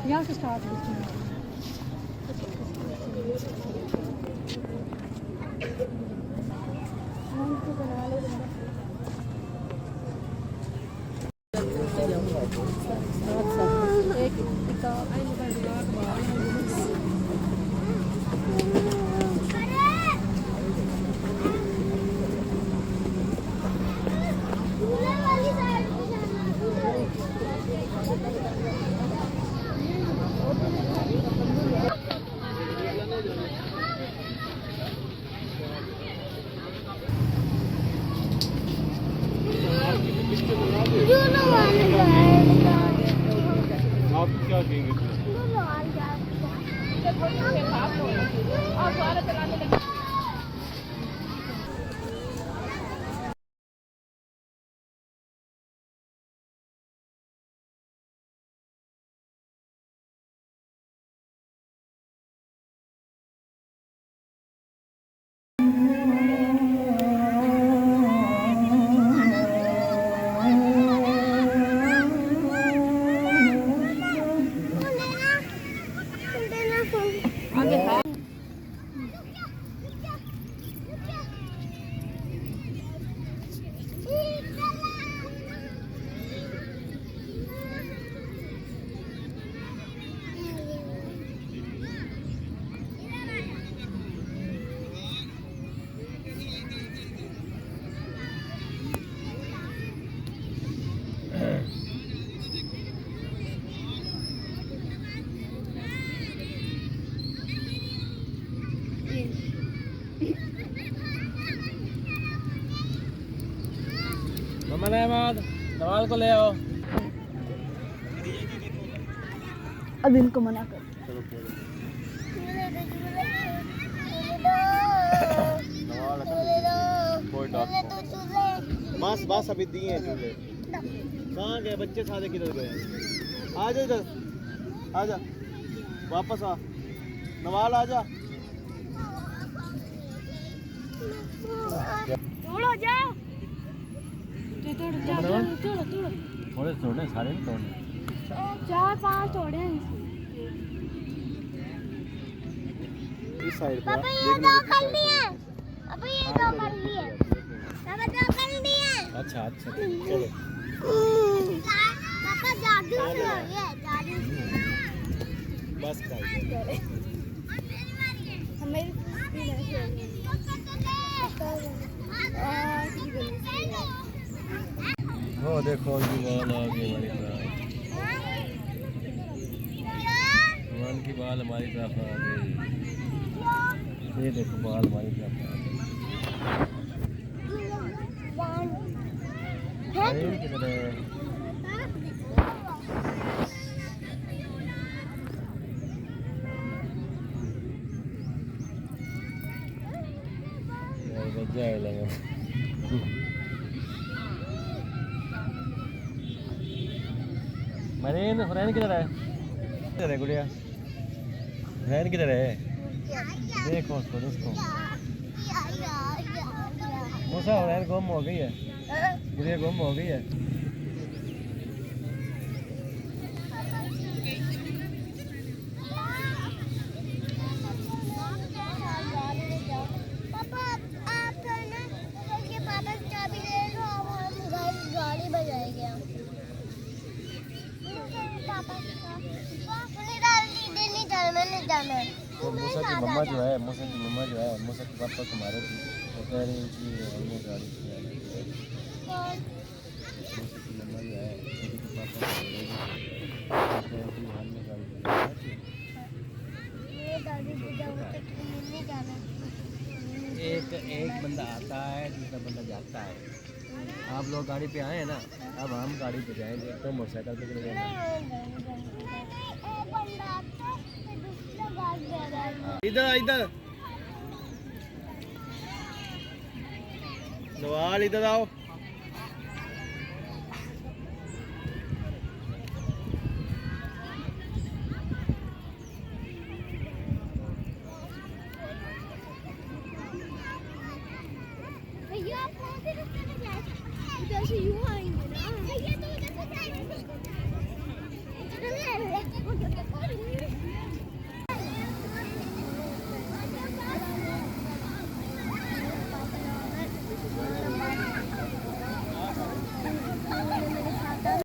यहाँ से स्टार्ट आप क्या कहेंगे? नवाज को ले आओ। अब इनको मना कर। बस बस अभी दिए हैं चूल्हे। कहाँ गए बच्चे? सारे किधर गए? आ जा इधर, आ जा, वापस आ। नवाल आ जा। तोड़ो जा। थोड़े तोड़े, सारे नहीं तोड़ने। 4-5 तोड़े हैं इस साइड पे। पापा ये दो कर लिए। पापा ये दो कर लिए। पापा दो कर लिए। अच्छा अच्छा चलो। पापा जादू से हो गया, जादू से। बस कर। हमें वो देखो की बाल आ गई हमारी तरफ। भगवान की बाल हमारी तरफ आ गई। ये देखो बाल हमारी तरफ आ गई। किधर है? जाए लगा। मरीन हुरैन किधर है? किधर है गुड़िया? हुरैन किधर है? देखो उसको दोस्तों। मूसा हुरैन गुम हो गई है। गुड़िया गुम हो गई है। पापा आप ना ये पापा चाबी दे दो, हम गाड़ी बजाएंगे। जाना है तो मूसा की मम्मा जो है मूसा की मम्मा जो है मूसा के पापा को मारे थे वो कह रही हैं कि हमने गाड़ी से आना है मूसा की मम्मा जो है मूसा के पापा को मारे थे वो कह रही थी हमने गाड़ी से आना है ये दादी को जाओ तो नहीं जाना एक बंदा आता है दूसरा बंदा जाता है आप लोग गाड़ी पे आए हैं ना अब हम गाड़ी पे जाएंगे तो मोटरसाइकिल पे चले जाएंगे इधर इधर नवाल इधर आओ भैया आप कौन से रास्ते में जाए इधर से यूं आएंगे ना भैया तो